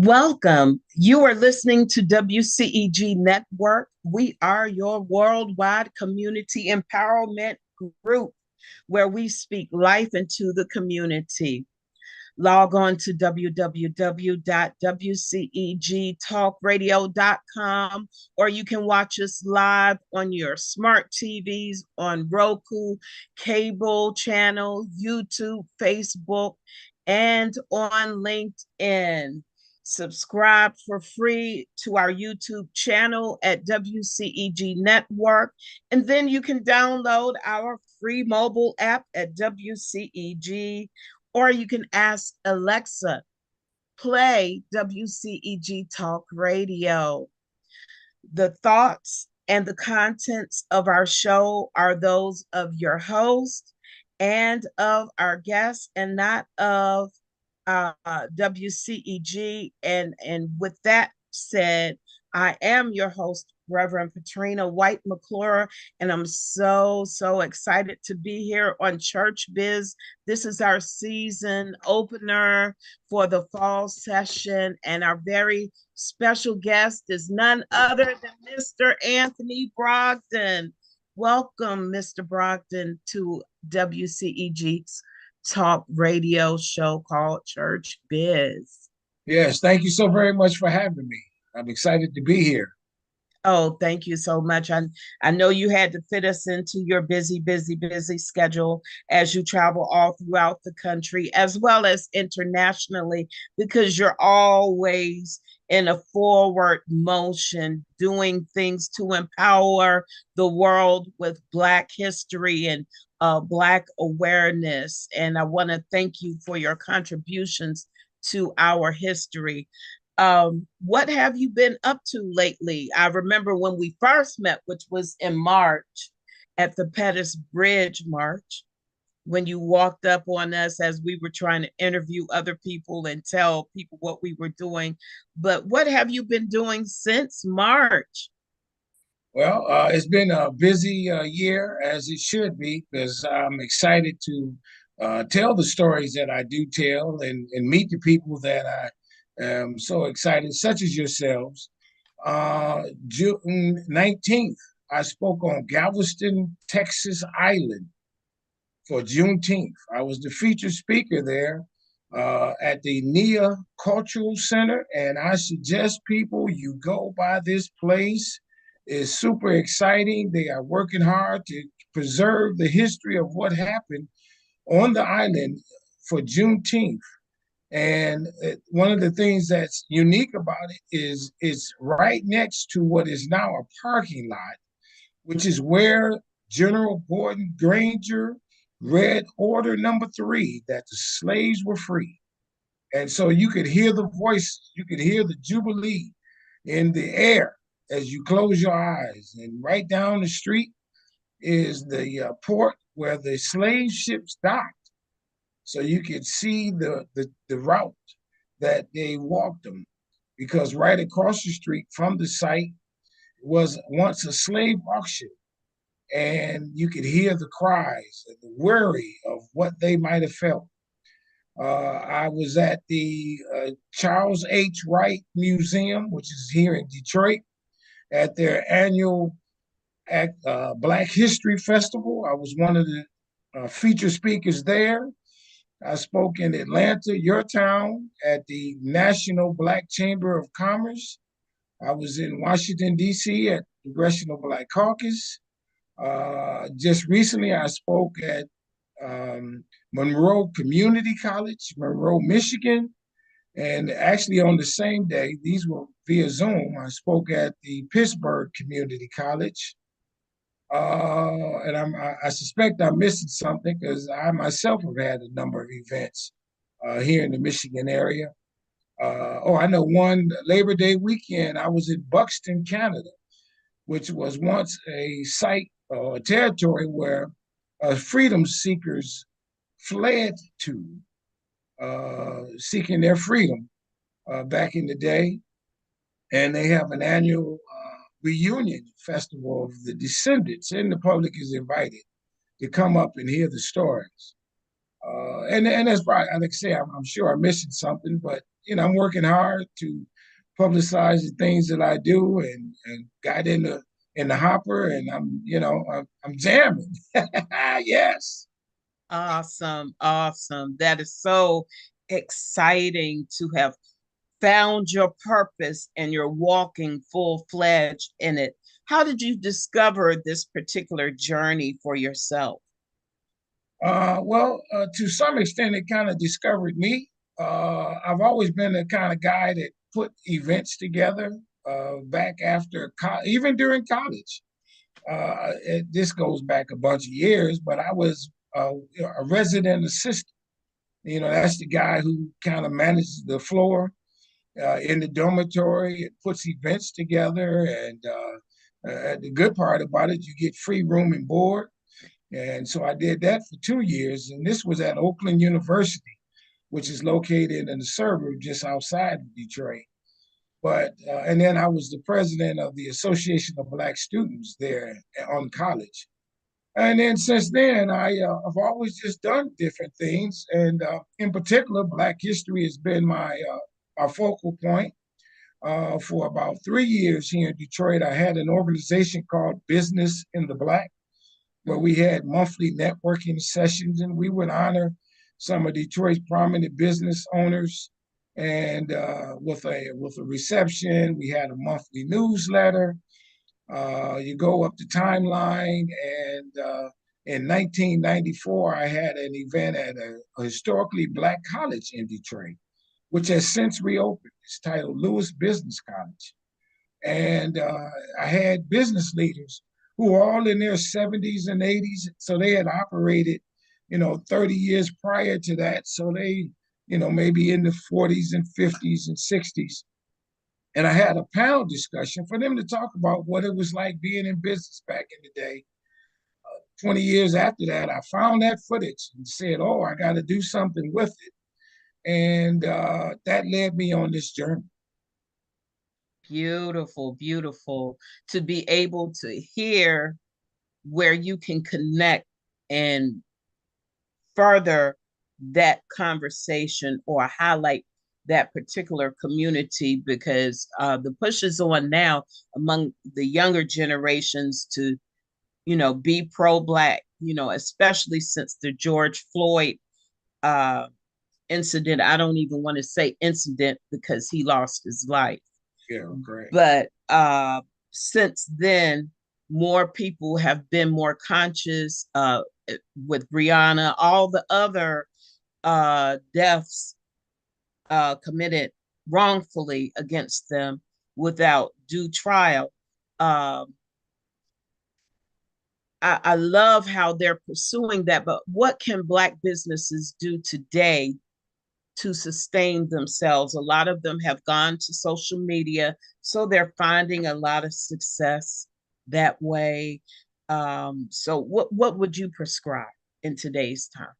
Welcome. You are listening to WCEG Network. We are your worldwide community empowerment group where we speak life into the community. Log on to www.wcegtalkradio.com, or you can watch us live on your smart TVs on Roku, cable channel, YouTube, Facebook, and on LinkedIn. Subscribe for free to our YouTube channel at WCEG Network, and then you can download our free mobile app at WCEG, or you can ask Alexa, play WCEG Talk Radio. The thoughts and the contents of our show are those of your host and of our guests, and not of WCEG. And with that said, I am your host, Reverend Patrina White McClure, and I'm so excited to be here on Church Biz. This is our season opener for the fall session, and our very special guest is none other than Mr. Anthony Brogdon. Welcome, Mr. Brogdon, to WCEG's talk radio show called Church Biz. Yes, thank you so very much for having me. I'm excited to be here. Oh, thank you so much. I know you had to fit us into your busy schedule as you travel all throughout the country as well as internationally, because you're always in a forward motion, doing things to empower the world with Black history and Black awareness. And I want to thank you for your contributions to our history. What have you been up to lately? I remember when we first met, which was in March at the Pettus Bridge March, when you walked up on us as we were trying to interview other people and tell people what we were doing. But what have you been doing since March? Well, it's been a busy year, as it should be, because I'm excited to tell the stories that I do tell and meet the people that I am so excited, such as yourselves. June 19th, I spoke on Galveston, Texas Island for Juneteenth. I was the featured speaker there at the NIA Cultural Center, and I suggest people you go by this place. It's super exciting. They are working hard to preserve the history of what happened on the island for Juneteenth. And one of the things that's unique about it is it's right next to what is now a parking lot, which is where General Gordon Granger read Order Number 3 that the slaves were free. And so you could hear the voice, you could hear the jubilee in the air as you close your eyes. And right down the street is the port where the slave ships docked. So you could see the route that they walked them, because right across the street from the site was once a slave auction, and you could hear the cries and the worry of what they might have felt. I was at the Charles H. Wright Museum, which is here in Detroit, at their annual Black History Festival. I was one of the feature speakers there. I spoke in Atlanta, your town, at the National Black Chamber of Commerce. I was in Washington, D.C. at the Congressional Black Caucus. Just recently, I spoke at Monroe Community College, Monroe, Michigan. And actually, on the same day, these were via Zoom, I spoke at the Pittsburgh Community College. I suspect I'm missing something because I myself have had a number of events here in the Michigan area. I know one Labor Day weekend, I was in Buxton, Canada, which was once a site or a territory where freedom seekers fled to, seeking their freedom back in the day. And they have an annual reunion festival of the descendants, and the public is invited to come up and hear the stories. And that's probably, like I say, I'm sure I'm missing something, but I'm working hard to publicize the things that I do, and got in the hopper, and I'm jamming. Yes. Awesome, awesome. That is so exciting to have found your purpose and you're walking full-fledged in it. How did you discover this particular journey for yourself? Well, to some extent, it kind of discovered me. I've always been the kind of guy that put events together back after, even during college. This goes back a bunch of years, but I was a resident assistant. That's the guy who kind of manages the floor in the dormitory. It puts events together, and the good part about it, you get free room and board. And so I did that for 2 years, and this was at Oakland University, which is located in the suburb just outside of Detroit. But and then I was the president of the Association of Black Students there on college. And then since then, I've always just done different things, and in particular, Black history has been my focal point. For about 3 years here in Detroit, I had an organization called Business in the Black, where we had monthly networking sessions, and we would honor some of Detroit's prominent business owners. And with a reception, we had a monthly newsletter. You go up the timeline, and in 1994, I had an event at a historically Black college in Detroit, which has since reopened. It's titled Lewis Business College. And I had business leaders who were all in their 70s and 80s. So they had operated, 30 years prior to that. So they, maybe in the 40s and 50s and 60s. And I had a panel discussion for them to talk about what it was like being in business back in the day. 20 years after that, I found that footage and said, oh, I got to do something with it. And that led me on this journey. Beautiful, beautiful to be able to hear where you can connect and further that conversation or highlight that particular community, because the push is on now among the younger generations to, be pro-Black, especially since the George Floyd uh, incident. I don't even want to say incident because he lost his life. Yeah, great. But since then, more people have been more conscious with Brianna, all the other deaths committed wrongfully against them without due trial. I love how they're pursuing that, but what can Black businesses do today to sustain themselves? A lot of them have gone to social media, so they're finding a lot of success that way. So what would you prescribe in today's time?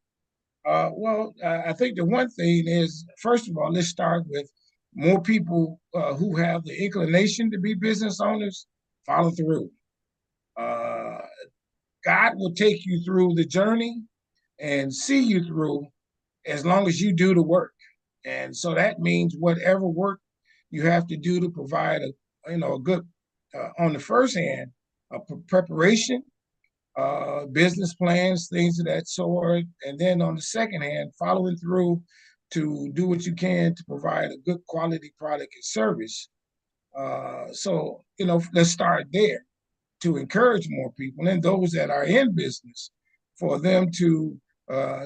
Well, I think the one thing is, first of all, let's start with more people who have the inclination to be business owners, follow through. Uh, God will take you through the journey and see you through as long as you do the work. And so that means whatever work you have to do to provide a good, on the first hand, preparation, business plans, things of that sort. And then on the second hand, following through to do what you can to provide a good quality product and service. So, let's start there to encourage more people and those that are in business for them to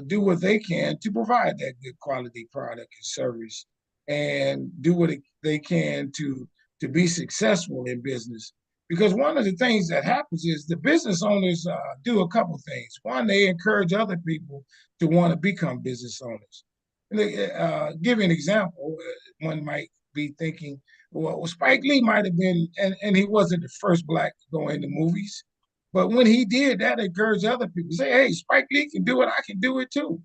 do what they can to provide that good quality product and service, and do what they can to be successful in business. Because one of the things that happens is the business owners do a couple things. One, they encourage other people to want to become business owners. Give you an example. One might be thinking, well, Spike Lee might have been, and he wasn't the first Black to go into movies, but when he did, that encouraged other people to say, hey, Spike Lee can do it, I can do it too.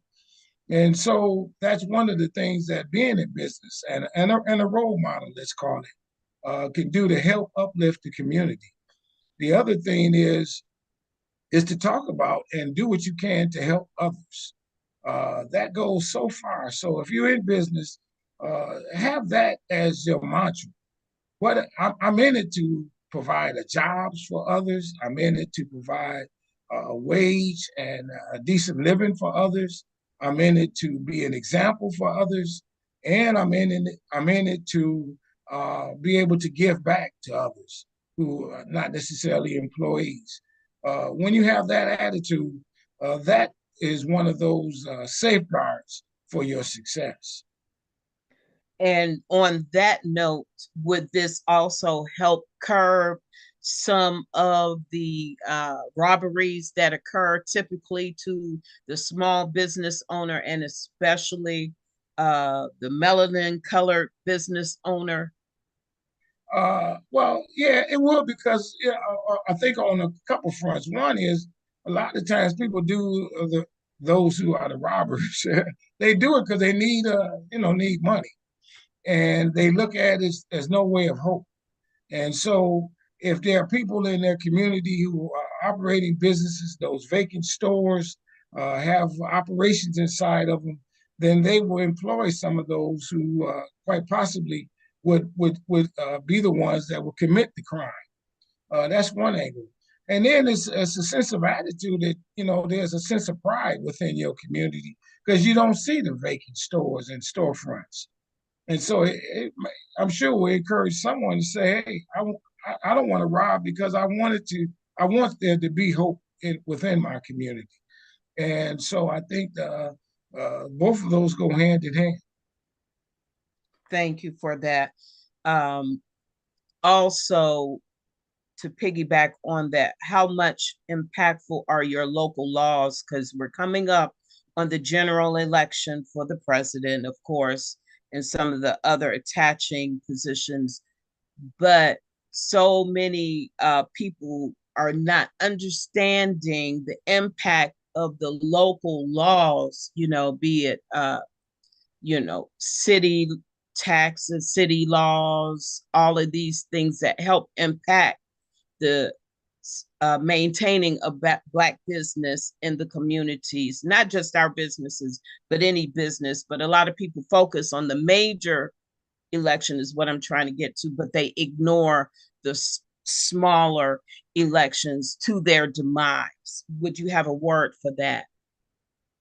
And so that's one of the things that being in business and a role model, let's call it, can do to help uplift the community. The other thing is to talk about and do what you can to help others. That goes so far. So if you're in business, have that as your mantra. I'm in it to provide jobs for others. I'm in it to provide a wage and a decent living for others. I'm in it to be an example for others, and I'm in it to be able to give back to others who are not necessarily employees. When you have that attitude, that is one of those safeguards for your success. And on that note, would this also help curb some of the robberies that occur typically to the small business owner and especially the melanin colored business owner? Well, yeah, it will because I think on a couple fronts. One is a lot of times people do those who are the robbers. They do it because they need need money, and they look at it as no way of hope. And so, if there are people in their community who are operating businesses, those vacant stores have operations inside of them, then they will employ some of those who quite possibly would be the ones that will commit the crime. That's one angle. And then it's a sense of attitude that, there's a sense of pride within your community because you don't see the vacant stores and storefronts. And so I'm sure we encourage someone to say, hey, I don't want to rob because I want there to be hope within my community. And so I think both of those go hand in hand. Thank you for that. Also, to piggyback on that, how much impactful are your local laws? Because we're coming up on the general election for the president, of course, and some of the other attaching positions. But so many people are not understanding the impact of the local laws, be it, city taxes, city laws, all of these things that help impact the maintaining a Black business in the communities, not just our businesses, but any business. But a lot of people focus on the major election is what I'm trying to get to, but they ignore the smaller elections to their demise. Would you have a word for that?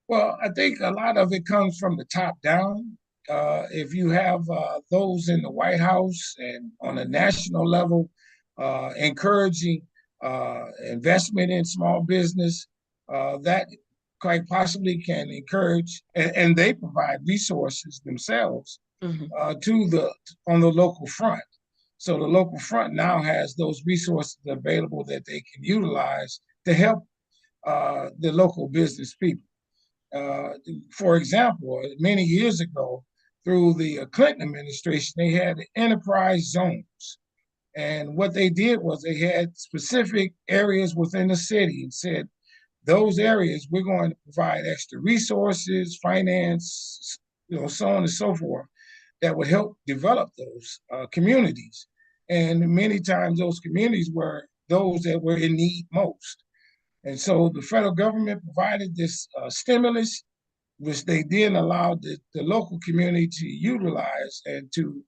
Well, I think a lot of it comes from the top down. If you have those in the White House and on a national level encouraging investment in small business, that quite possibly can encourage, and they provide resources themselves to the on the local front. So the local front now has those resources available that they can utilize to help the local business people. Uh, for example, many years ago, through the Clinton administration, they had enterprise zones. And what they did was they had specific areas within the city and said, those areas, we're going to provide extra resources, finance, so on and so forth, that would help develop those communities. And many times those communities were those that were in need most. And so the federal government provided this stimulus, which they then allowed the local community to utilize and to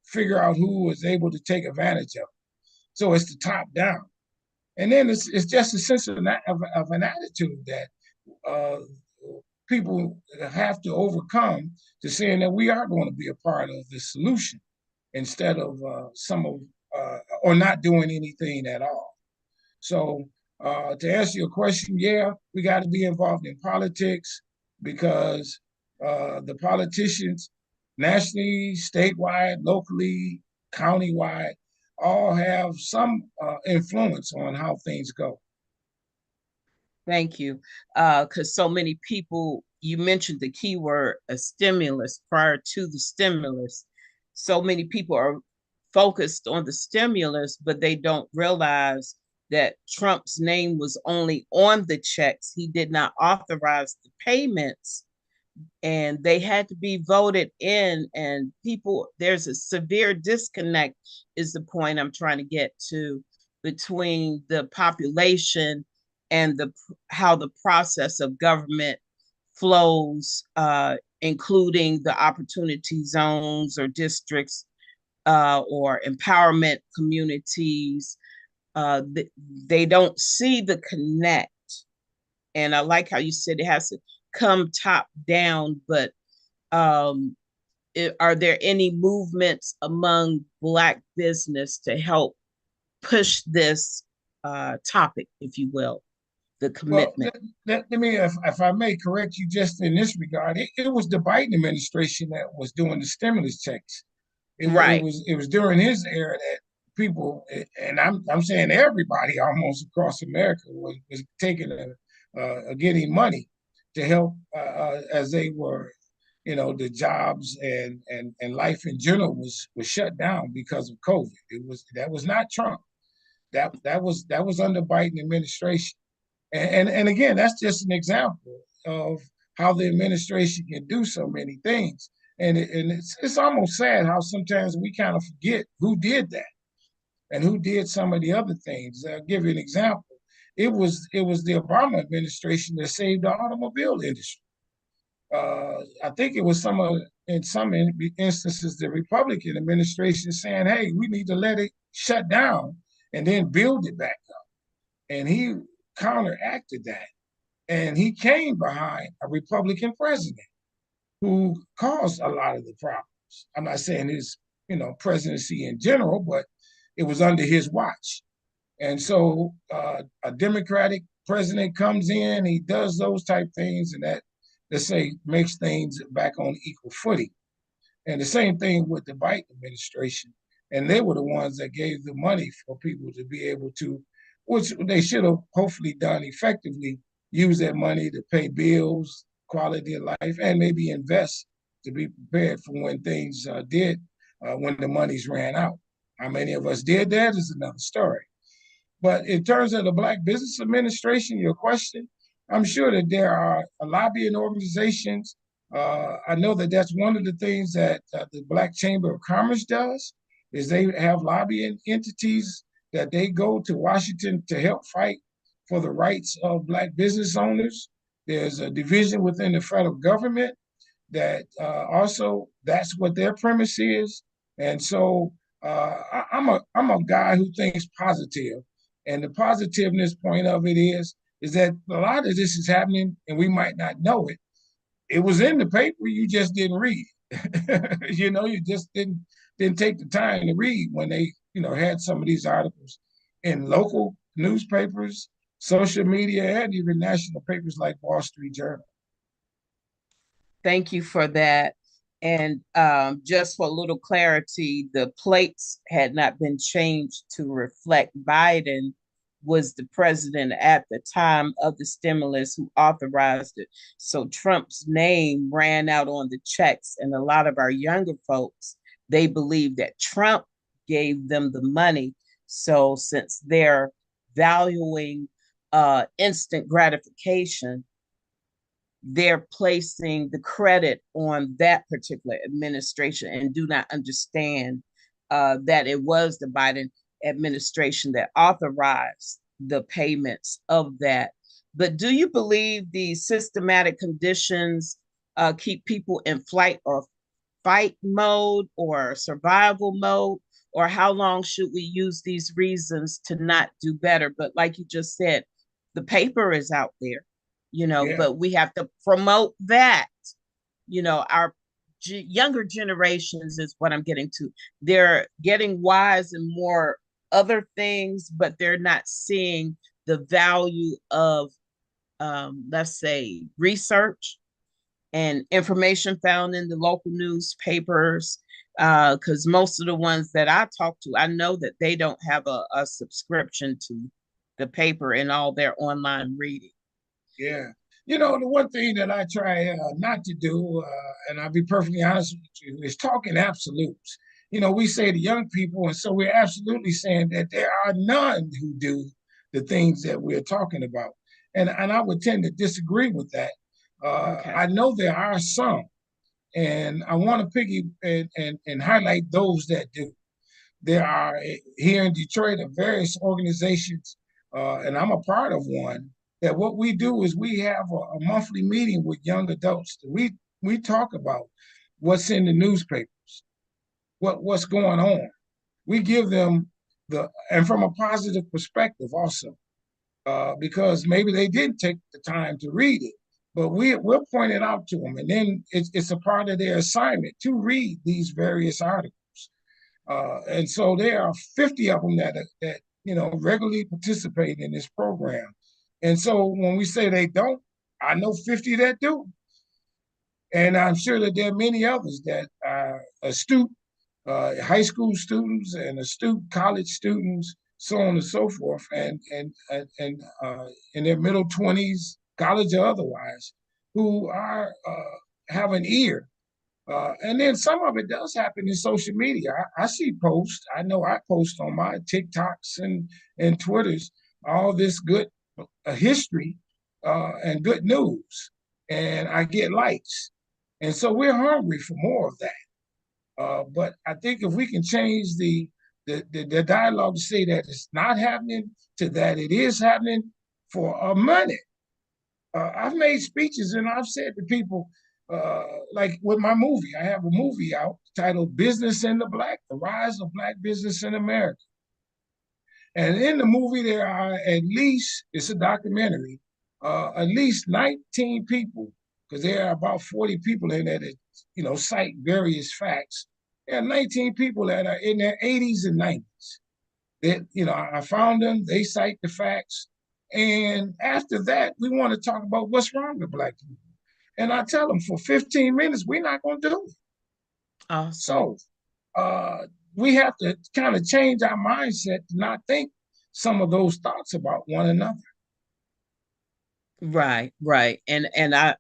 figure out who was able to take advantage of it. So it's the top down. And then it's just a sense of an attitude that uh, people have to overcome to saying that we are going to be a part of the solution instead of or not doing anything at all. So to answer your question, yeah, we got to be involved in politics because the politicians, nationally, statewide, locally, countywide, all have some influence on how things go. Thank you. Because so many people, you mentioned the keyword a stimulus prior to the stimulus. So many people are focused on the stimulus, but they don't realize that Trump's name was only on the checks. He did not authorize the payments, and they had to be voted in. And people, there's a severe disconnect, is the point I'm trying to get to, between the population and the how the process of government flows, including the opportunity zones or districts, or empowerment communities. They don't see the connect. And I like how you said it has to come top down, but um, are there any movements among Black business to help push this topic, if you will, the Well, commitment? let me, if I may correct you just in this regard, it was the Biden administration that was doing the stimulus checks. Right. It was during his era that people, and I'm saying everybody almost across America was taking getting money to help as they were, the jobs and life in general was shut down because of COVID. That was not Trump. That was under Biden administration. And again, that's just an example of how the administration can do so many things. And it's almost sad how sometimes we kind of forget who did that and who did some of the other things. I'll give you an example. It was the Obama administration that saved the automobile industry. I think it was in some instances the Republican administration saying, "Hey, we need to let it shut down and then build it back up." And he counteracted that. And he came behind a Republican president who caused a lot of the problems. I'm not saying his, presidency in general, but it was under his watch. And so a Democratic president comes in, he does those type things, and that, let's say, makes things back on equal footing. And the same thing with the Biden administration. And they were the ones that gave the money for people to be able to, which they should have hopefully done effectively, use that money to pay bills, quality of life, and maybe invest to be prepared for when things when the money's ran out. How many of us did that is another story. But in terms of the Black Business Administration, your question, I'm sure that there are lobbying organizations. I know that that's one of the things that the Black Chamber of Commerce does, is they have lobbying entities that they go to Washington to help fight for the rights of Black business owners. There's a division within the federal government that also that's what their premise is. And so I'm a guy who thinks positive, and the positiveness point of it is that a lot of this is happening, and we might not know it. It was in the paper, you just didn't read. You just didn't take the time to read when they had some of these articles in local newspapers, social media, and even national papers like Wall Street Journal. Thank you for that. And just for a little clarity, the plates had not been changed to reflect Biden was the president at the time of the stimulus who authorized it. So Trump's name ran out on the checks, and a lot of our younger folks, they believe that Trump gave them the money. So since they're valuing instant gratification, they're placing the credit on that particular administration and do not understand that it was the Biden administration that authorized the payments of that. But do you believe the systematic conditions keep people in flight or fight mode or survival mode? Or how long should we use these reasons to not do better? But like you just said, the paper is out there, Yeah. but we have to promote that. Our younger generations is what I'm getting to. They're getting wise and more other things, but they're not seeing the value of, let's say, research and information found in the local newspapers. Because most of the ones that I talk to, I know that they don't have a subscription to the paper and all their online reading. Yeah. The one thing that I try not to do, and I'll be perfectly honest with you, is talk in absolutes. We say to young people, and so we're absolutely saying that there are none who do the things that we're talking about. And I would tend to disagree with that. Okay. I know there are some, and I want to and highlight those that do. There are here in Detroit various organizations, and I'm a part of one that what we do is we have a monthly meeting with young adults. We talk about what's in the newspapers, what's going on. We give them and from a positive perspective also, because maybe they didn't take the time to read it, but we'll point it out to them, and then it's a part of their assignment to read these various articles. And so there are 50 of them that regularly participate in this program. And so when we say they don't, I know 50 that do. And I'm sure that there are many others that are astute high school students and astute college students, so on and so forth, and in their middle 20s, college or otherwise, who are have an ear. And then some of it does happen in social media. I see posts. I know I post on my TikToks and Twitters all this good history and good news, and I get likes. And so we're hungry for more of that. But I think if we can change the dialogue to say that it's not happening to that it is happening for a minute. I've made speeches and I've said to people, like with my movie, I have a movie out titled Business in the Black, The Rise of Black Business in America. And in the movie, there are at least, it's a documentary, at least 19 people, because there are about 40 people in there that, cite various facts. There are 19 people that are in their 80s and 90s. That, I found them, they cite the facts. And after that, we want to talk about what's wrong with Black people. And I tell them for 15 minutes, we're not going to do it. Awesome. So we have to kind of change our mindset to not think some of those thoughts about one another. Right, right. And I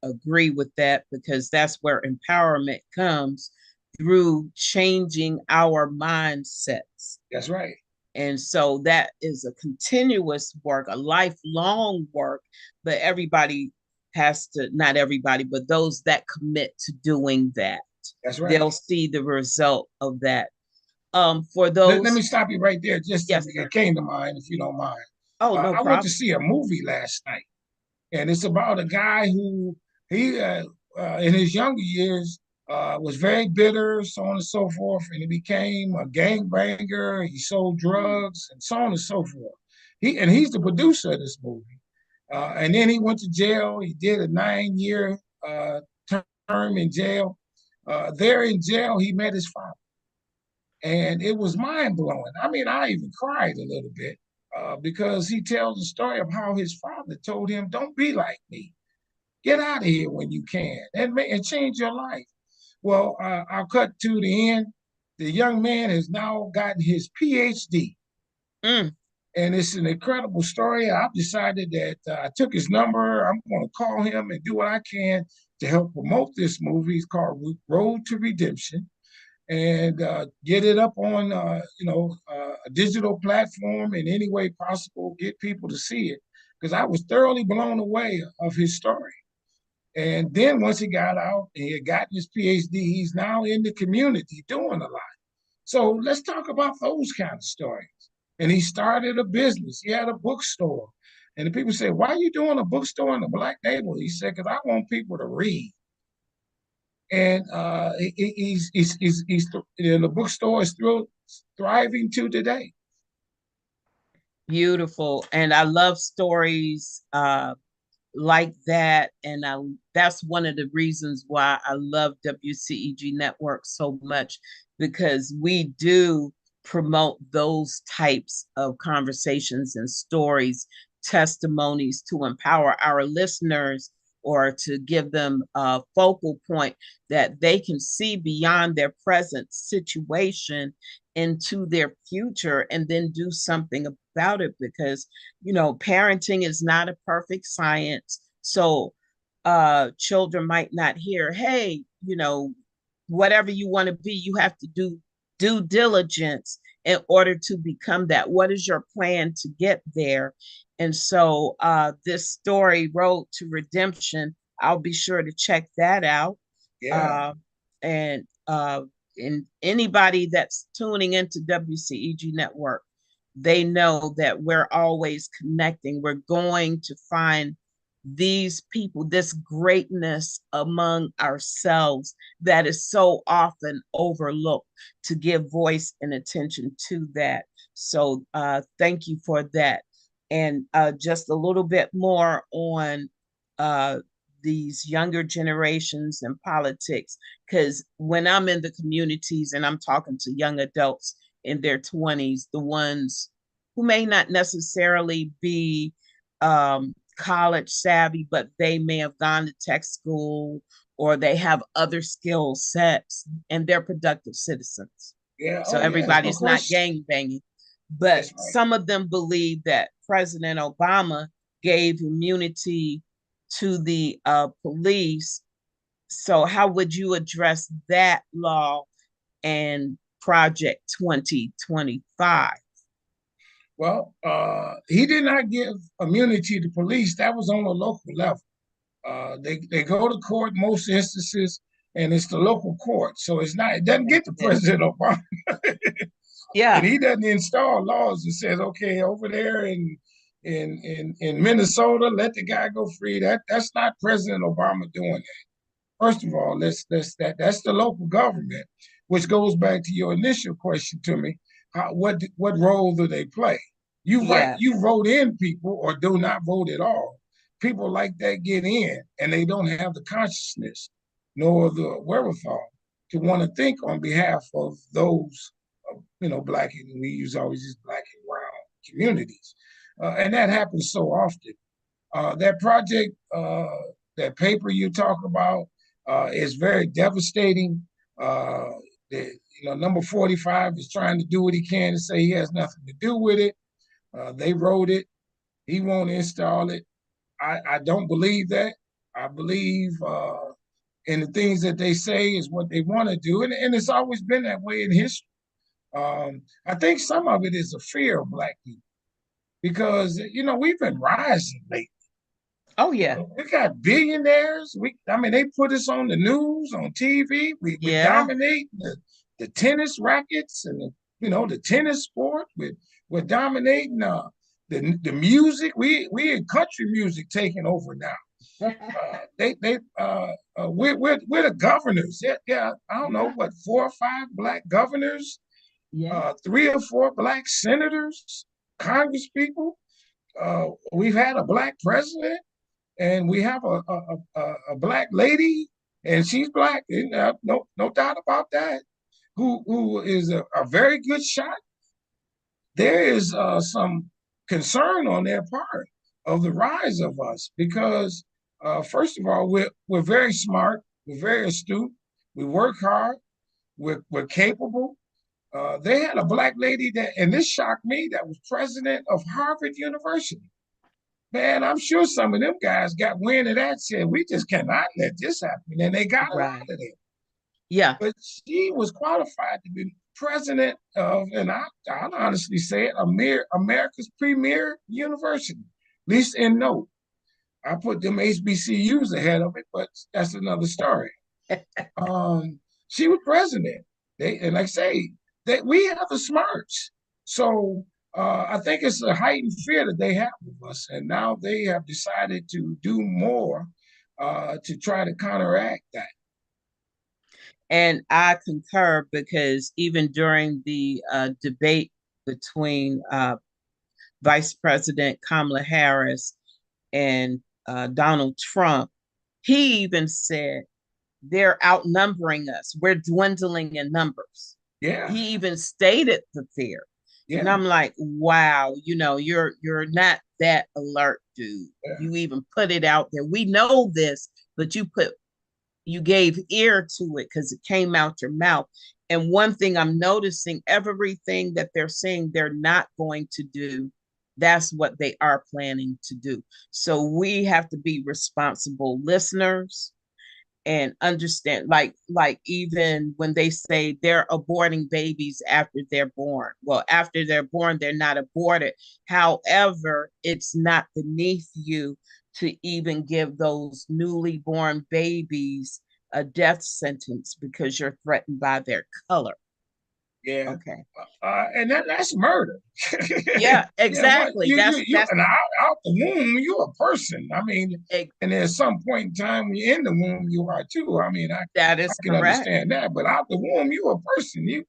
agree with that, because that's where empowerment comes, through changing our mindsets. That's right. And so that is a continuous work, a lifelong work, but everybody has to, not everybody, but those that commit to doing that, That's right. they'll see the result of that. For Let those, me stop you right there. Just yes, it came to mind, if you don't mind. oh, no I went to problem. see a movie last night, and it's about a guy who he in his younger years was very bitter, so on and so forth, and he became a gangbanger. He sold drugs and so on and so forth. He's the producer of this movie, and then he went to jail. He did a 9-year term in jail. There in jail, he met his father, and it was mind blowing. I mean, I even cried a little bit because he tells the story of how his father told him, "Don't be like me. Get out of here when you can, and change your life." Well, I'll cut to the end. The young man has now gotten his PhD. Mm. And it's an incredible story. I've decided that I took his number. I'm going to call him and do what I can to help promote this movie. It's called Road to Redemption, and get it up on a digital platform in any way possible. Get people to see it, because I was thoroughly blown away of his story. And then once he got out and he had gotten his PhD, he's now in the community doing a lot. So let's talk about those kind of stories. And he started a business. He had a bookstore. And the people said, "Why are you doing a bookstore in a Black neighborhood?" He said, "Because I want people to read." And the bookstore is still thriving to today. Beautiful. And I love stories like that. And that's one of the reasons why I love WCEG Network so much, because we do promote those types of conversations and stories, testimonies, to empower our listeners, or to give them a focal point that they can see beyond their present situation into their future, and then do something about it. Because parenting is not a perfect science. So children might not hear, "Hey, whatever you want to be, you have to do due diligence in order to become that. What is your plan to get there?" And so this story, Road to Redemption, I'll be sure to check that out. Yeah. uh, and anybody that's tuning into WCEG Network, they know that we're always connecting. We're going to find these people, this greatness among ourselves that is so often overlooked, to give voice and attention to that. So thank you for that. And just a little bit more on uh, these younger generations and politics, because when I'm in the communities and I'm talking to young adults in their 20s, the ones who may not necessarily be college savvy, but they may have gone to tech school or they have other skill sets and they're productive citizens. Yeah. So Oh, yes. Of everybody's not course. gang banging, but That's right. some of them believe that President Obama gave immunity to the police. So how would you address that law and Project 2025? Well, he did not give immunity to police. That was on a local level. They go to court most instances, and it's the local court. So it doesn't get to President Obama. And Yeah. he doesn't install laws that says, okay, over there in Minnesota, let the guy go free. That's not President Obama doing that. First of all, that's the local government, which goes back to your initial question to me. What role do they play? Yes. You vote in people or do not vote at all. People like that get in and they don't have the consciousness nor the wherewithal to want to think on behalf of those, black, and we use always use black and brown communities. And that happens so often. That project, that paper you talk about, is very devastating. Uh, number 45 is trying to do what he can to say he has nothing to do with it. They wrote it. He won't install it. I don't believe that. I believe in the things that they say is what they want to do. And it's always been that way in history. I think some of it is a fear of black people because, we've been rising lately. Oh, yeah. We got billionaires. They put us on the news, on TV. We Yeah. dominate the tennis rackets and the tennis sport. We're dominating the music. We in country music taking over now. We're the governors. Yeah. I don't know what 4 or 5 black governors, Yeah. 3 or 4 black senators, Congress people. We've had a black president and we have a black lady, and she's black, and no doubt about that. Who is a very good shot. There is some concern on their part of the rise of us because, first of all, we're very smart, we're very astute, we work hard, we're capable. They had a black lady and this shocked me, that was president of Harvard University. Man, I'm sure some of them guys got wind of that, said, we just cannot let this happen. And they got her Right. out of there. Yeah. But she was qualified to be president of, and I'll honestly say it, America's premier university, at least in note. I put them HBCUs ahead of it, but that's another story. She was president. And like I say, we have the smarts. So I think it's a heightened fear that they have of us. And now they have decided to do more to try to counteract that. And I concur, because even during the debate between Vice President Kamala Harris and Donald Trump, he even said, they're outnumbering us. We're dwindling in numbers. Yeah. He even stated the fear. Yeah. And I'm like, wow, you're not that alert, dude. Yeah. You even put it out there. We know this, but you gave ear to it because it came out your mouth. And one thing I'm noticing, everything that they're saying they're not going to do, that's what they are planning to do. So we have to be responsible listeners and understand, like even when they say they're aborting babies after they're born, well, after they're born they're not aborted. However, it's not beneath you to even give those newly born babies a death sentence because you're threatened by their color. Yeah. Okay. And that's murder. Yeah, Yeah, what exactly. you and out the womb, you're a person. I mean, Ex- and there's some point in time when you're in the womb, you are too. I mean, that I is can correct. understand that, but out the womb, you're a person. You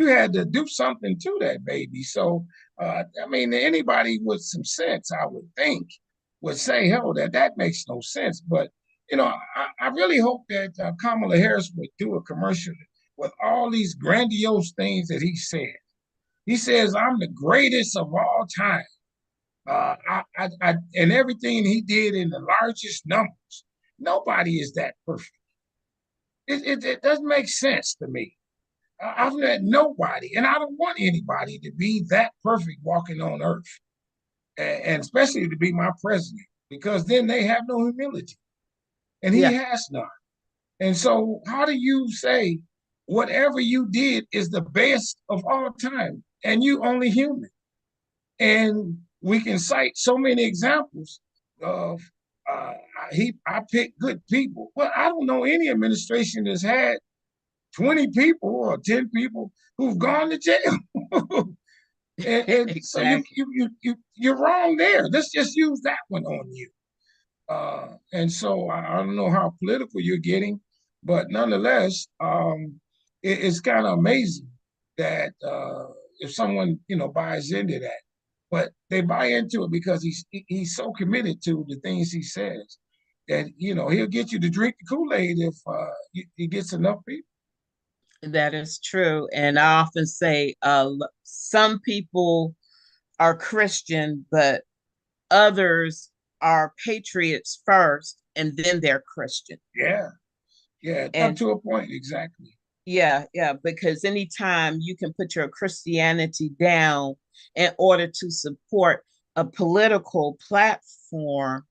had to do something to that baby. So I mean, anybody with some sense, I would think, would say, hell, that makes no sense. But I really hope that Kamala Harris would do a commercial with all these grandiose things that he said. He says, I'm the greatest of all time. And everything he did in the largest numbers. Nobody is that perfect. It doesn't make sense to me. I've met nobody, and I don't want anybody to be that perfect walking on earth, and especially to be my president, because then they have no humility, and he Yeah, has none. And so, how do you say whatever you did is the best of all time, and you only human? And we can cite so many examples of I picked good people. Well, I don't know any administration that's had 20 people or 10 people who've gone to jail. and so exactly. you're wrong there. Let's just use that one on you. And so I don't know how political you're getting, but nonetheless, it's kind of amazing that if someone buys into that, but they buy into it because he's so committed to the things he says that he'll get you to drink the Kool-Aid if he gets enough people. That is true. And I often say some people are Christian, but others are patriots first, and then they're Christian. Yeah, yeah, up And to a point, exactly. yeah, yeah, because anytime you can put your Christianity down in order to support a political platform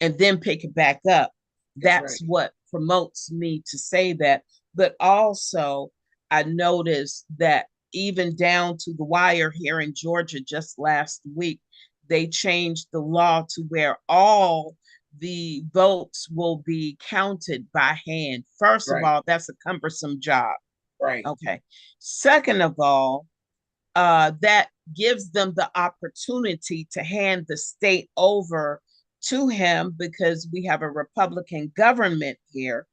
and then pick it back up, That's right. that's what promotes me to say that. But also, I noticed that even down to the wire here in Georgia just last week, they changed the law to where all the votes will be counted by hand. First of Right, all, that's a cumbersome job. right, Okay. Second of all, that gives them the opportunity to hand the state over to him because we have a Republican government here.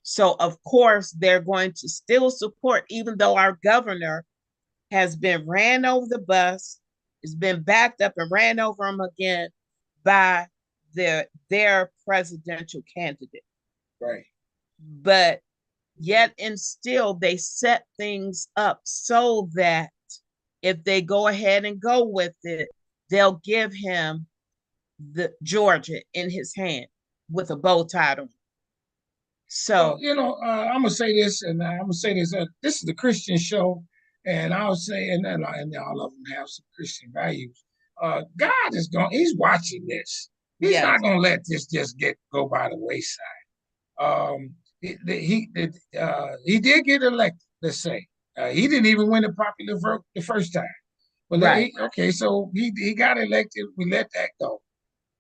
So, of course, they're going to still support, even though our governor has been ran over the bus, has been backed up and ran over him again by their presidential candidate. right. But yet and still, they set things up so that if they go ahead and go with it, they'll give him the Georgia in his hand with a bow tied on. Well, So I'm gonna say this, and I'm gonna say this. This is a Christian show, and I'll say, and all of them have some Christian values. God is going; He's watching this. He's not yes, gonna let this just go by the wayside. He did get elected. Let's say he didn't even win the popular vote the first time. But right, okay, so he got elected. We let that go,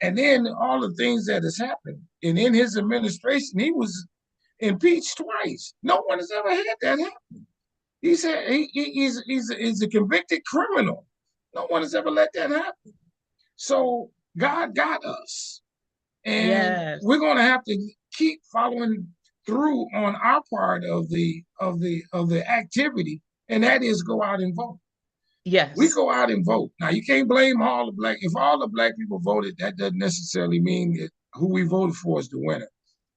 and then all the things that has happened, and in his administration, he was impeached twice. No one has ever had that happen. He said he's a convicted criminal. No one has ever let that happen. So God got us, and yes, we're going to have to keep following through on our part of the activity, and that is go out and vote. We yes, go out and vote. Now you can't blame all the black. If all the black people voted, that doesn't necessarily mean that who we voted for is the winner.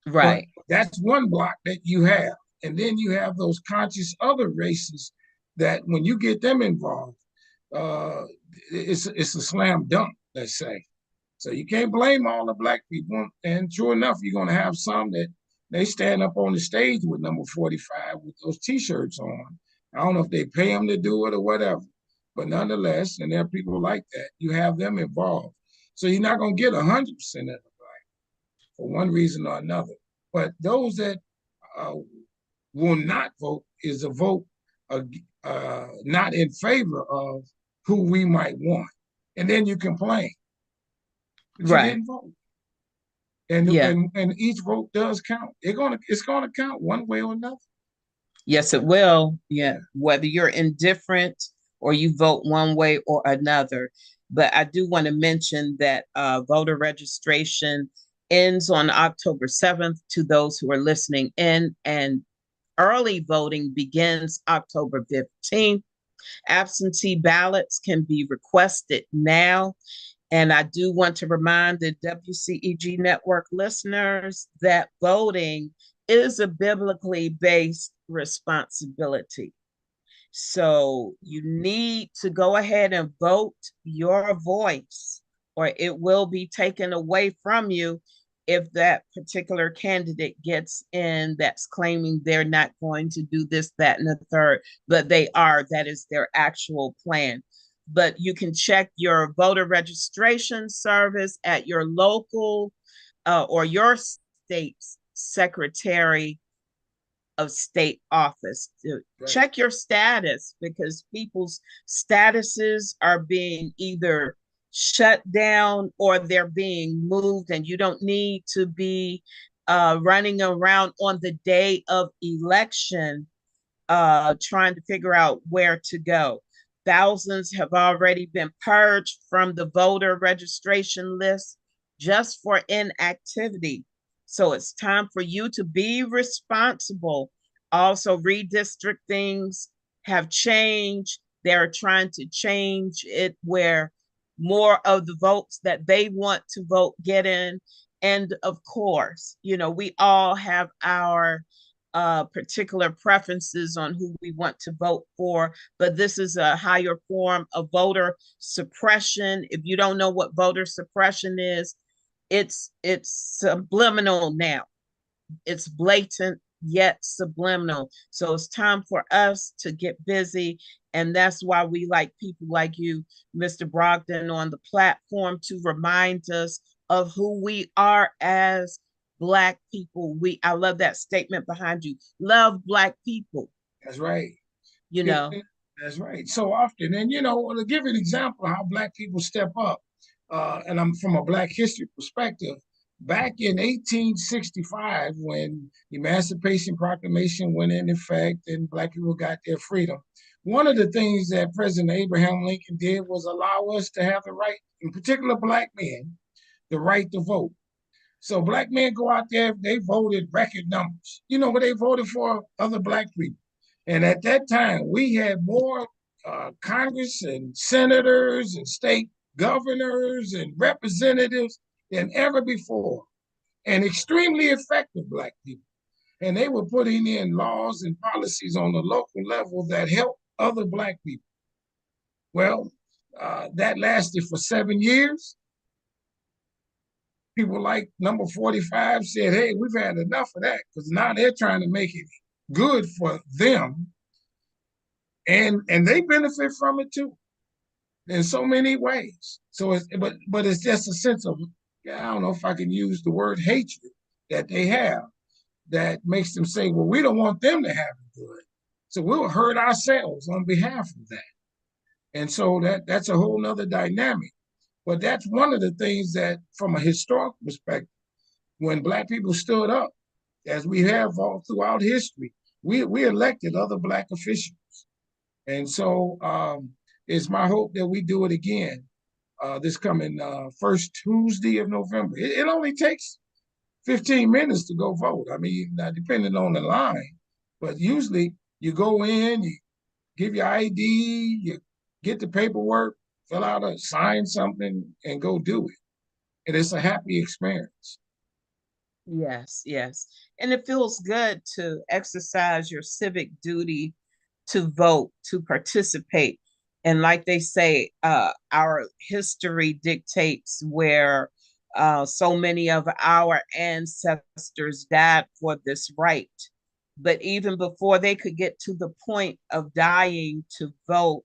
But right, that's one block that you have. And then you have those conscious other races that when you get them involved, uh, it's a slam dunk, let's say. So you can't blame all the black people. And sure enough, you're going to have some that they stand up on the stage with number 45 with those T-shirts on. I don't know if they pay them to do it or whatever. But nonetheless, and there are people like that, you have them involved. So you're not going to get 100% of the for one reason or another. But those that uh, will not vote is a vote not in favor of who we might want. And then you complain, but you right. didn't vote. And Yeah, and, and each vote does count. It's gonna count one way or another. Yes, it will. Yeah, Yeah, whether you're indifferent or you vote one way or another. But I do want to mention that voter registration ends on October 7th to those who are listening in, and early voting begins October 15th. Absentee ballots can be requested now. And I do want to remind the WCEG Network listeners that voting is a biblically based responsibility. So you need to go ahead and vote your voice, or it will be taken away from you if that particular candidate gets in that's claiming they're not going to do this, that, and the third, but they are. That is their actual plan. But you can check your voter registration service at your local or your state's secretary of state office to right. check your status, because people's statuses are being either shut down or they're being moved, and you don't need to be running around on the day of election trying to figure out where to go. Thousands have already been purged from the voter registration list just for inactivity. So it's time for you to be responsible. Also, redistrictings have changed. They're trying to change it where more of the votes that they want to vote get in. And of course, we all have our particular preferences on who we want to vote for, but this is a higher form of voter suppression. If you don't know what voter suppression is, it's subliminal now. It's blatant yet subliminal. So it's time for us to get busy. And that's why we like people like you, Mr. Brogdon, on the platform to remind us of who we are as Black people. I love that statement behind you. Love Black people, That's right. you You know. know, that's right. So often, and to give you an example of how Black people step up, and I'm from a Black history perspective. Back in 1865, when the Emancipation Proclamation went in effect and Black people got their freedom, one of the things that President Abraham Lincoln did was allow us to have the right, in particular Black men, the right to vote. So Black men go out there, they voted record numbers, but they voted for other Black people. And at that time, we had more Congress and senators and state governors and representatives than ever before, and extremely effective Black people. And they were putting in laws and policies on the local level that helped other Black people. Well, that lasted for 7 years. People like number 45 said, hey, we've had enough of that, because now they're trying to make it good for them, and they benefit from it too in so many ways. So but it's just a sense of, I don't know if I can use the word hatred that they have, that makes them say, well, we don't want them to have it good, so we'll hurt ourselves on behalf of that. And so that's a whole nother dynamic. But that's one of the things that, from a historical perspective, when Black people stood up, as we have all throughout history, we elected other Black officials. And so it's my hope that we do it again this coming first Tuesday of November. It only takes 15 minutes to go vote. I mean, depending on the line, but usually you go in, you give your ID, you get the paperwork, fill out sign something, and go do it. And it's a happy experience. Yes, yes. And it feels good to exercise your civic duty to vote, to participate. And like they say, our history dictates where so many of our ancestors died for this right. But even before they could get to the point of dying to vote,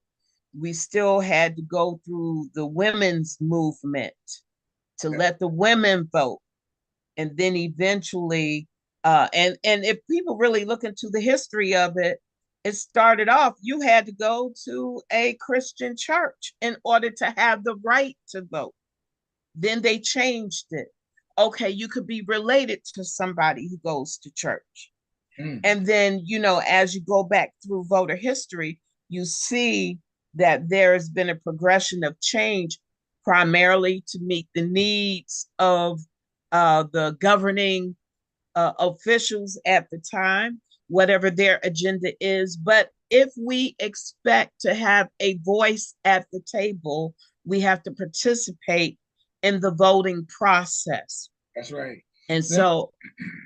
we still had to go through the women's movement to let the women vote. And then eventually, and if people really look into the history of it, it started off, you had to go to a Christian church in order to have the right to vote. Then they changed it. Okay, you could be related to somebody who goes to church. Mm. And then, as you go back through voter history, you see that there's been a progression of change, primarily to meet the needs of the governing officials at the time, whatever their agenda is. But if we expect to have a voice at the table, we have to participate in the voting process. That's right. And Let, so,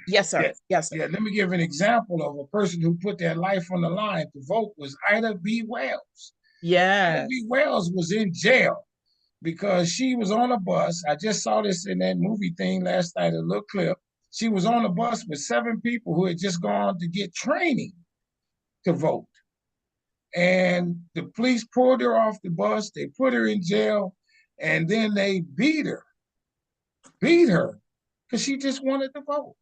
yes, sir. yeah, Yes, sir. yeah. Let me give an example of a person who put their life on the line to vote was Ida B. Wells. Ida B. Yes. Wells was in jail because she was on a bus. I just saw this in that movie thing last night, a little clip. She was on a bus with 7 people who had just gone to get training to vote. And the police pulled her off the bus, they put her in jail, and then they beat her, because she just wanted to vote.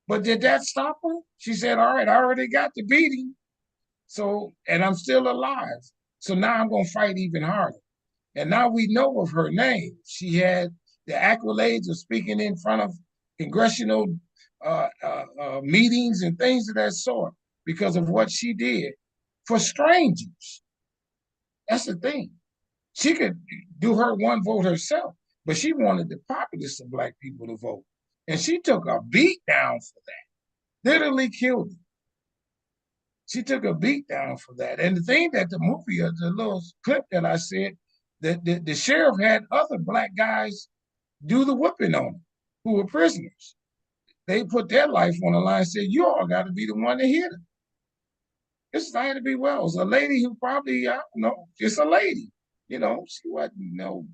But did that stop her? She said, all right, I already got the beating. So, and I'm still alive. So now I'm going to fight even harder. And now we know of her name. She had the accolades of speaking in front of congressional meetings and things of that sort because of what she did for strangers. That's the thing. She could do her one vote herself, but she wanted the populace of Black people to vote. And she took a beat down for that, literally killed him. She took a beat down for that. And the thing that the movie, the little clip that I said, that the sheriff had other Black guys do the whooping on them who were prisoners. They put their life on the line and said, you all got to be the one to hit them. This is Ida B. Wells, a lady who probably, I don't know, just a lady. She wasn't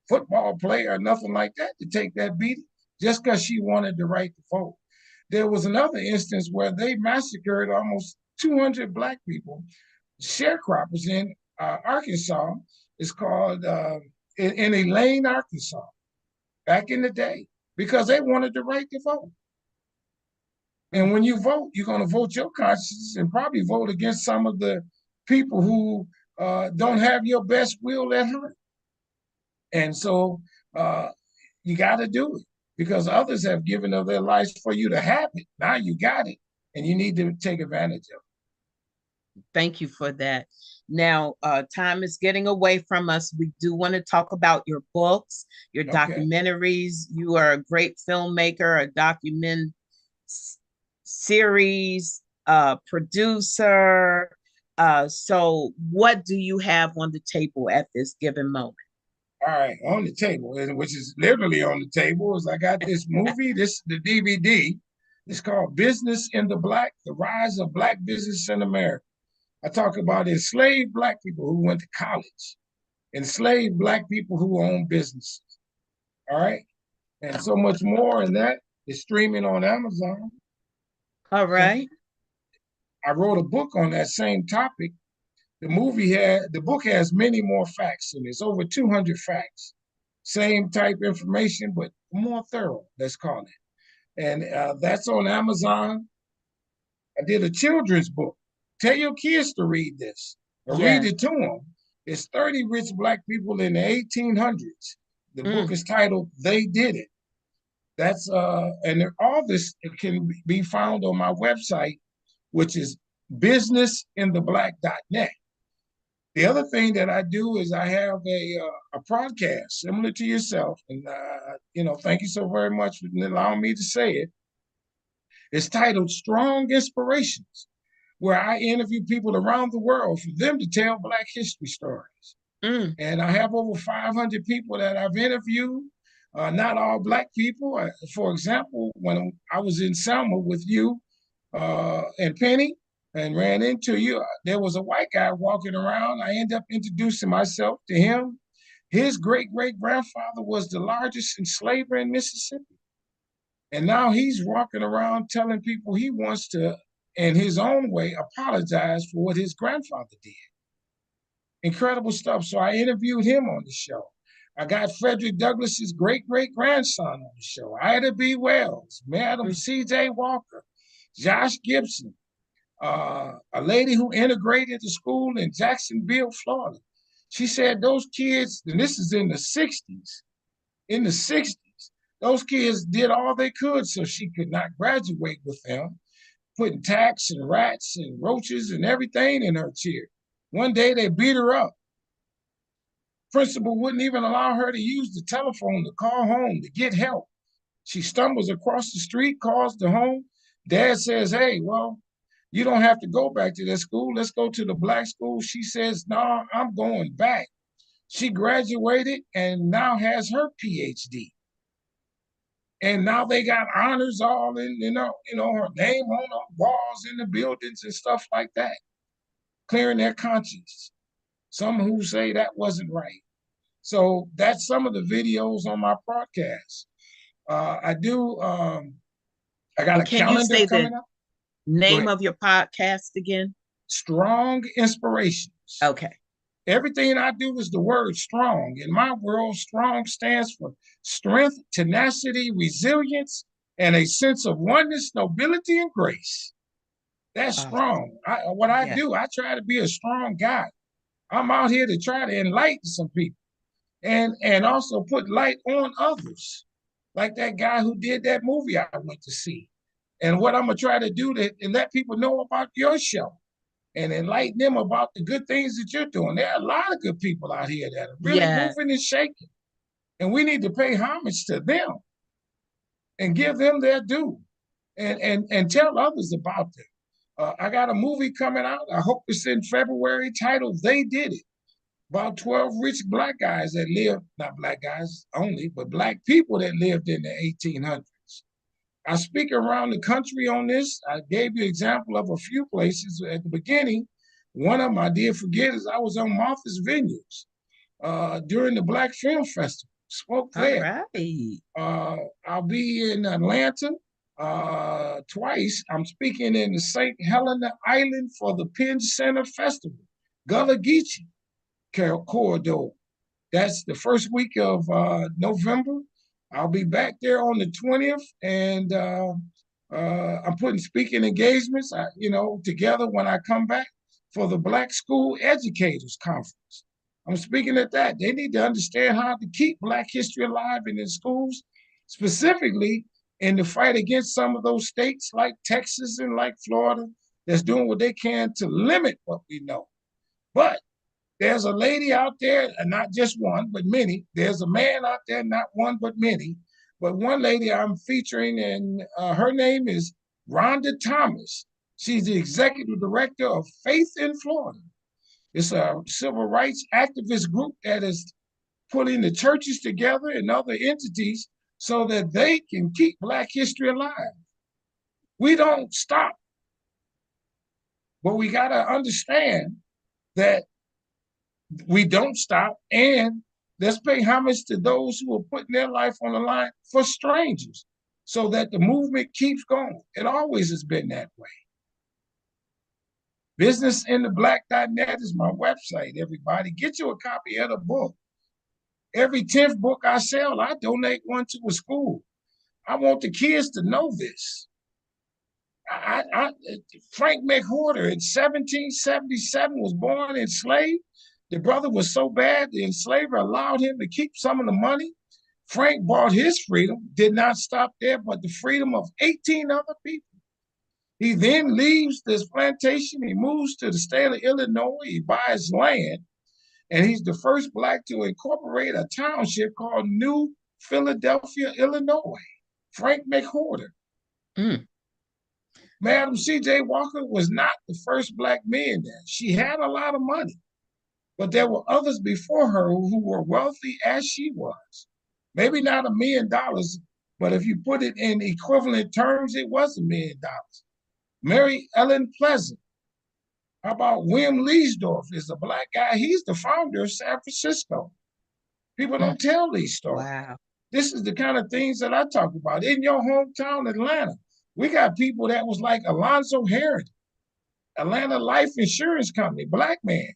football player or nothing like that to take that beating just because she wanted the right to vote. There was another instance where they massacred almost 200 Black people, sharecroppers in Arkansas. It's called in Elaine, Arkansas, back in the day, because they wanted the right to vote. And when you vote, you're going to vote your conscience and probably vote against some of the people who don't have your best will at heart. And so you got to do it because others have given of their lives for you to have it. Now you got it, and you need to take advantage of it. Thank you for that. Now, time is getting away from us. We do want to talk about your books, your Okay. documentaries. You are a great filmmaker, a document series producer. So, what do you have on the table at this given moment? All right, on the table, which is literally on the table, is I got this movie, the DVD. It's called Business in the Black, The Rise of Black Business in America. I talk about enslaved Black people who went to college, enslaved Black people who own businesses. All right. And so much more, and that is streaming on Amazon. All right. I wrote a book on that same topic. The book has many more facts in it. It's over 200 facts. Same type information, but more thorough, let's call it. And that's on Amazon. I did a children's book. Tell your kids to read this or read Yes. it to them. It's 30 rich Black people in the 1800s. The book is titled They Did It. That's and all this can be found on my website, which is businessintheblack.net. The other thing that I do is I have a podcast similar to yourself, and thank you so very much for allowing me to say it. It's titled Strong Inspirations, where I interview people around the world for them to tell Black history stories. And I have over 500 people that I've interviewed, not all Black people. For example, when I was in Selma with you and Penny and ran into you, there was a white guy walking around. I ended up introducing myself to him. His great-great-grandfather was the largest enslaver in Mississippi. And now he's walking around telling people he wants to, in his own way, apologize for what his grandfather did. Incredible stuff. So I interviewed him on the show. I got Frederick Douglass's great-great-grandson on the show, Ida B. Wells, Madam C.J. Walker, Josh Gibson, a lady who integrated the school in Jacksonville, Florida. She said those kids, and this is in the 60s, those kids did all they could so she could not graduate with them. putting tacks and rats and roaches and everything in her chair. One day they beat her up. Principal wouldn't even allow her to use the telephone to call home to get help. She stumbles across the street, calls the home. Dad says, hey, well, you don't have to go back to that school. Let's go to the black school. She says, no, I'm going back. She graduated and now has her PhD. And now they got honors all in, her name on the walls in the buildings and stuff like that, clearing their conscience. Some who say that wasn't right. So that's some of the videos on my broadcast. I got And a can you calendar say coming the up. name of your podcast again? Strong Inspirations. Okay. Everything I do is the word strong. In my world, strong stands for strength, tenacity, resilience, and a sense of oneness, nobility, and grace. That's strong. What I do, I try to be a strong guy. I'm out here to try to enlighten some people and also put light on others, like that guy who did that movie I went to see. And what I'm going to try to do to let people know about your show and enlighten them about the good things that you're doing. There are a lot of good people out here that are really moving and shaking. And we need to pay homage to them and give them their due and tell others about them. I got a movie coming out. I hope it's in February, titled They Did It. About 12 rich black guys that lived, not black guys only, but black people that lived in the 1800s. I speak around the country on this. I gave you an example of a few places at the beginning. One of them I did forget is I was on Martha's Vineyards during the Black Film Festival. Spoke there. All right. I'll be in Atlanta twice. I'm speaking in the St. Helena Island for the Penn Center Festival, Gullah Geechee corridor. That's the first week of November. I'll be back there on the 20th, and I'm putting speaking engagements, together when I come back for the Black School Educators Conference. I'm speaking at that. They need to understand how to keep Black history alive in their schools, specifically in the fight against some of those states like Texas and like Florida that's doing what they can to limit what we know. But there's a lady out there, and not just one, but many. There's a man out there, not one, but many. But one lady I'm featuring, and her name is Rhonda Thomas. She's the executive director of Faith in Florida. It's a civil rights activist group that is putting the churches together and other entities so that they can keep Black history alive. We don't stop, but we got to understand that we don't stop, and let's pay homage to those who are putting their life on the line for strangers so that the movement keeps going. It always has been that way. Businessintheblack.net is my website, everybody. Get you a copy of the book. Every 10th book I sell, I donate one to a school. I want the kids to know this. Frank McClure in 1777 was born enslaved. The brother was so bad, the enslaver allowed him to keep some of the money. Frank bought his freedom, did not stop there, but the freedom of 18 other people. He then leaves this plantation. He moves to the state of Illinois. He buys land, and he's the first Black to incorporate a township called New Philadelphia, Illinois. Frank McClure. Madam C.J. Walker was not the first Black millionaire. She had a lot of money, but there were others before her who were wealthy as she was. Maybe not $1 million, but if you put it in equivalent terms, it was $1 million. Mary Ellen Pleasant. How about William Leesdorf is a Black guy. He's the founder of San Francisco. People don't tell these stories. Wow. This is the kind of things that I talk about. In your hometown, Atlanta, we got people that was like Alonzo Herron, Atlanta Life Insurance Company, Black man.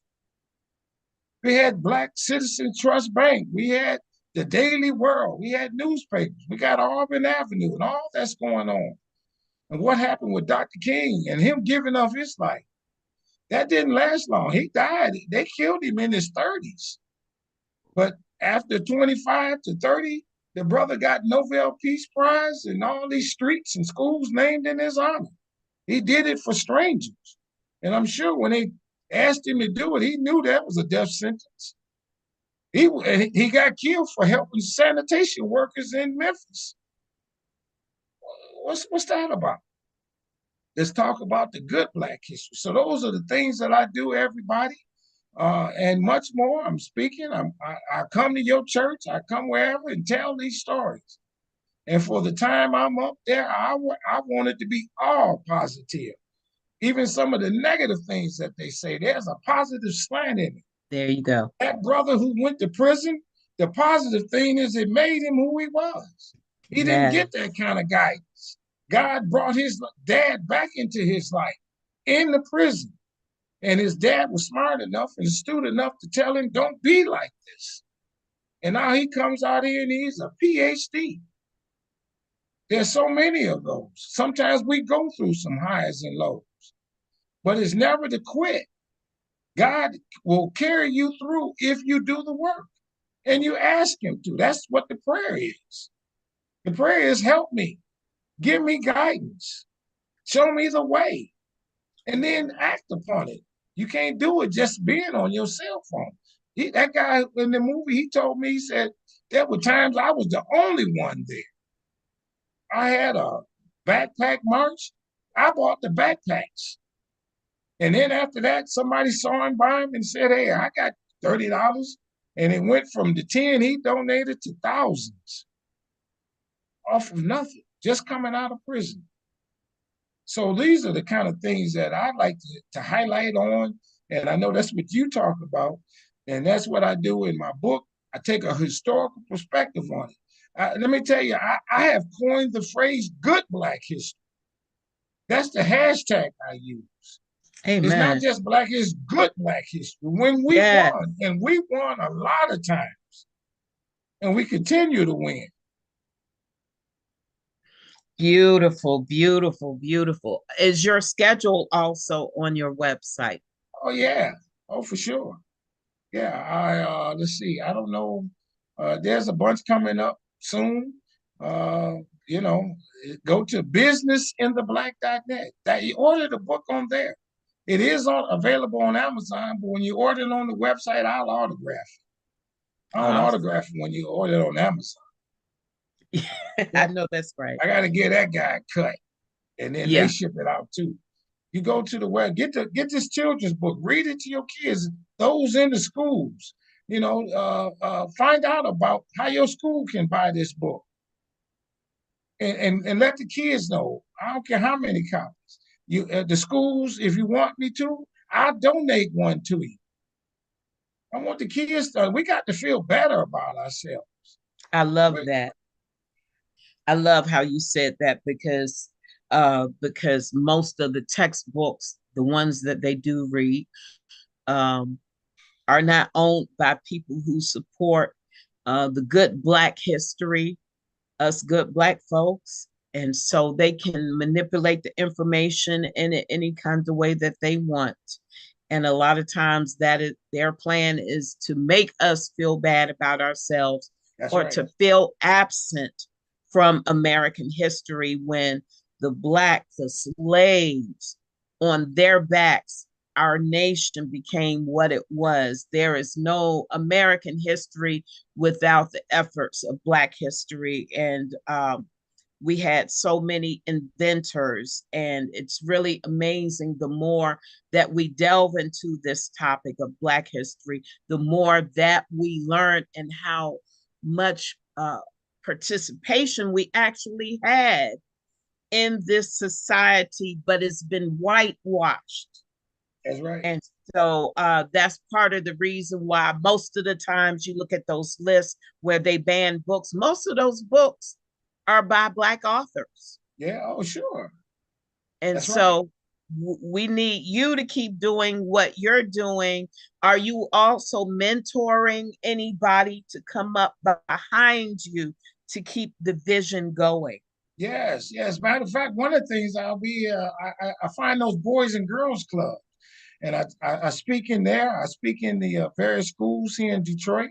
We had Black Citizen Trust Bank. We had the Daily World. We had newspapers. We got Auburn Avenue and all that's going on. And what happened with Dr. King and him giving up his life? That didn't last long. He died. They killed him in his 30s. But after 25 to 30, the brother got Nobel Peace Prize and all these streets and schools named in his honor. He did it for strangers. And I'm sure when they asked him to do it, he knew that was a death sentence. He got killed for helping sanitation workers in Memphis. What's that about? Let's talk about the good Black history. So those are the things that I do, everybody, and much more. I'm speaking. I come to your church. I come wherever and tell these stories. And for the time I'm up there, I want it to be all positive. Even some of the negative things that they say, there's a positive slant in it. There you go. That brother who went to prison, the positive thing is it made him who he was. He didn't Yeah. get that kind of guidance. God brought his dad back into his life in the prison. And his dad was smart enough and astute enough to tell him, don't be like this. And now he comes out here and he's a PhD. There's so many of those. Sometimes we go through some highs and lows, but it's never to quit. God will carry you through if you do the work and you ask him to. That's what the prayer is. The prayer is, help me, give me guidance, show me the way, and then act upon it. You can't do it just being on your cell phone. That guy in the movie, he told me, he said, there were times I was the only one there. I had a backpack march. I bought the backpacks. And then after that, somebody saw him by him and said, hey, I got $30. And it went from the 10 he donated to thousands off of nothing, just coming out of prison. So these are the kind of things that I like to highlight on. And I know that's what you talk about. And that's what I do in my book. I take a historical perspective on it. Let me tell you, I have coined the phrase good Black history. That's the hashtag I use. It's not Amen. just Black, it's good Black history. When we Yeah. won, and we won a lot of times, and we continue to win. Beautiful, beautiful, beautiful. Is your schedule also on your website? Oh, yeah. Oh, for sure. Yeah, let's see. I don't know. There's a bunch coming up soon. Uh, you know, go to businessintheblack.net. That you order the book on there. It is available on Amazon, but when you order it on the website, I'll autograph it. I don't Awesome. autograph it when you order it on Amazon. I know that's right. I got to get that guy cut, and then they Yeah, ship it out too. You go to the web, get this children's book, read it to your kids, those in the schools. Find out about how your school can buy this book, and let the kids know. I don't care how many copies. The schools, if you want me to, I'll donate one to you. I want the kids to. We got to feel better about ourselves. I love that. I love how you said that because most of the textbooks, the ones that they do read, um, are not owned by people who support the good Black history, us good Black folks. And so they can manipulate the information in any kind of way that they want. And a lot of times their plan is to make us feel bad about ourselves. That's Or right. to feel absent from American history when the slaves, on their backs, our nation became what it was. There is no American history without the efforts of Black history. And we had so many inventors, and it's really amazing. The more that we delve into this topic of Black history, the more that we learn and how much participation we actually had in this society, but it's been whitewashed. That's right. And so that's part of the reason why most of the times you look at those lists where they ban books, most of those books are by Black authors. Yeah. Oh, sure. And That's right. so we need you to keep doing what you're doing. Are you also mentoring anybody to come up behind you to keep the vision going? Yes, yes. Matter of fact, one of the things I find those boys and girls clubs, and I speak in there. I speak in the various schools here in Detroit.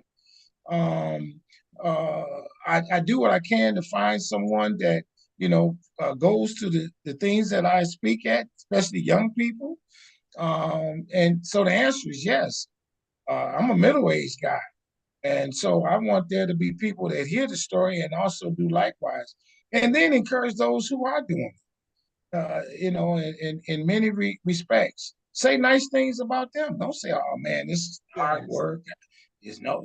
Um, uh, I do what I can to find someone that goes to the things that I speak at, especially young people. And so the answer is yes. I'm a middle-aged guy. And so I want there to be people that hear the story and also do likewise. And then encourage those who are doing it, in many respects. Say nice things about them. Don't say, oh man, this is hard work. There's no,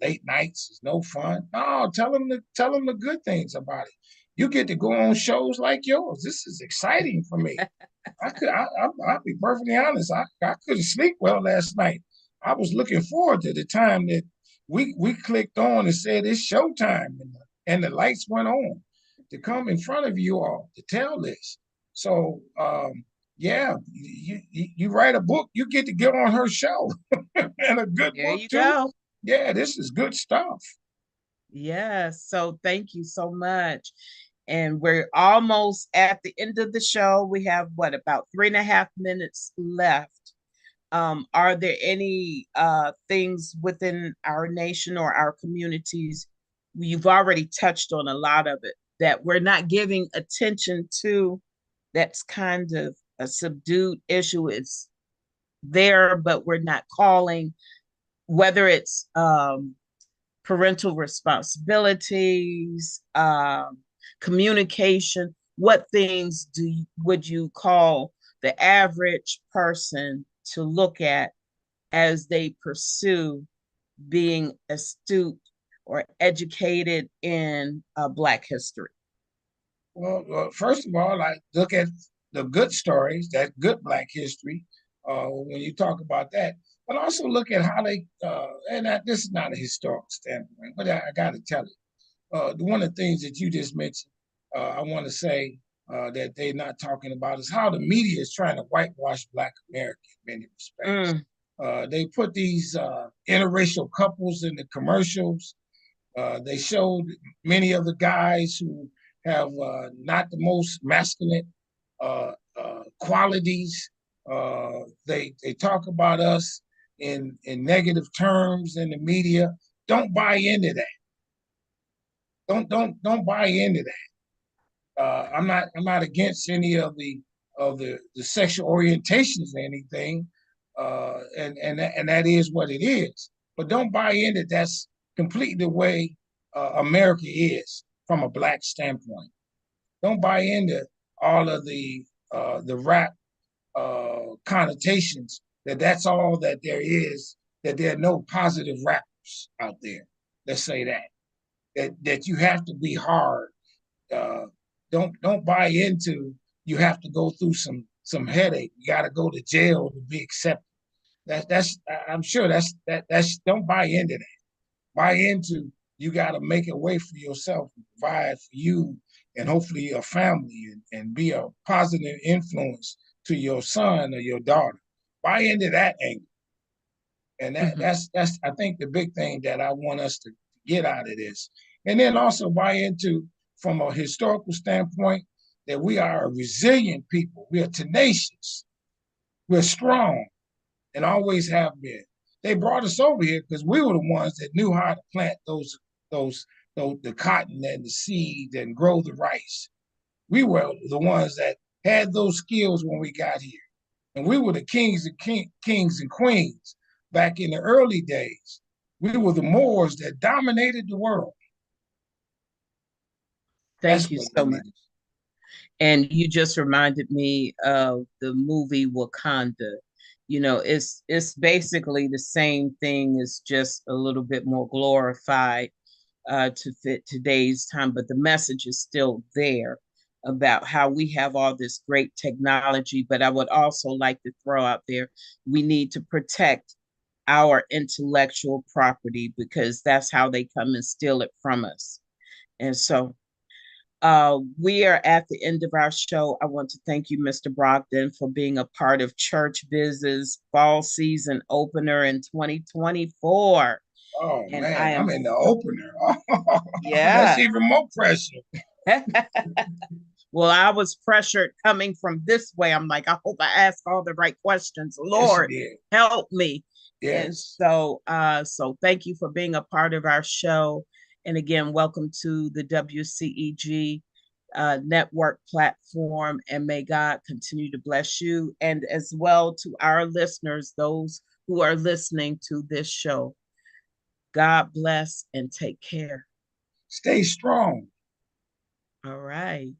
late nights. It's no fun. No, tell them the good things about it. You get to go on shows like yours. This is exciting for me. I'll be perfectly honest. I couldn't sleep well last night. I was looking forward to the time that we clicked on and said it's showtime, and the lights went on to come in front of you all to tell this. So yeah, you write a book, you get to get on her show, and a good There book you too. go. Yeah, this is good stuff. Yes. So thank you so much. And we're almost at the end of the show. We have what, about 3.5 minutes left. Are there any things within our nation or our communities? You've already touched on a lot of it that we're not giving attention to. That's kind of a subdued issue. It's there, but we're not calling, whether it's parental responsibilities, communication. What things would you call the average person to look at as they pursue being astute or educated in Black history? Well, first of all, I look at the good stories, that good Black history, when you talk about that, but also look at how they, this is not a historical standpoint, but I got to tell you, one of the things that you just mentioned, I want to say that they're not talking about is how the media is trying to whitewash Black America in many respects. They put these interracial couples in the commercials. They showed many of the guys who have not the most masculine qualities. They talk about us in negative terms in the media. Don't buy into that. Don't buy into that. I'm not against any of the sexual orientations or anything, and that is what it is. But don't buy into that's completely the way America is from a Black standpoint. Don't buy into all of the rap connotations that's all that there is. That there are no positive rappers out there. Let's say that you have to be hard. Uh, don't buy into you have to go through some headache. You got to go to jail to be accepted. That's I'm sure that's don't buy into that. Buy into you got to make a way for yourself, provide for you and hopefully your family, and be a positive influence to your son or your daughter. Buy into that angle. And that's I think the big thing that I want us to get out of this. And then also buy into from a historical standpoint that we are a resilient people. We are tenacious. We're strong and always have been. They brought us over here because we were the ones that knew how to plant those the cotton and the seed and grow the rice. We were the ones that had those skills when we got here. And we were the kings and queens back in the early days. We were the Moors that dominated the world. Thank you so much. And you just reminded me of the movie Wakanda. It's basically the same thing. It's just a little bit more glorified to fit today's time, but the message is still there about how we have all this great technology. But I would also like to throw out there, we need to protect our intellectual property because that's how they come and steal it from us. And so we are at the end of our show. I want to thank you, Mr. Brogdon, for being a part of Church Biz's fall season opener in 2024. Oh and man, I'm in the opener. Oh, yeah. That's even more pressure. Well, I was pressured coming from this way. I'm like, I hope I ask all the right questions. Lord, help me. Yes. And so thank you for being a part of our show. And again, welcome to the WCEG network platform. And may God continue to bless you, and as well to our listeners, those who are listening to this show. God bless and take care. Stay strong. All right.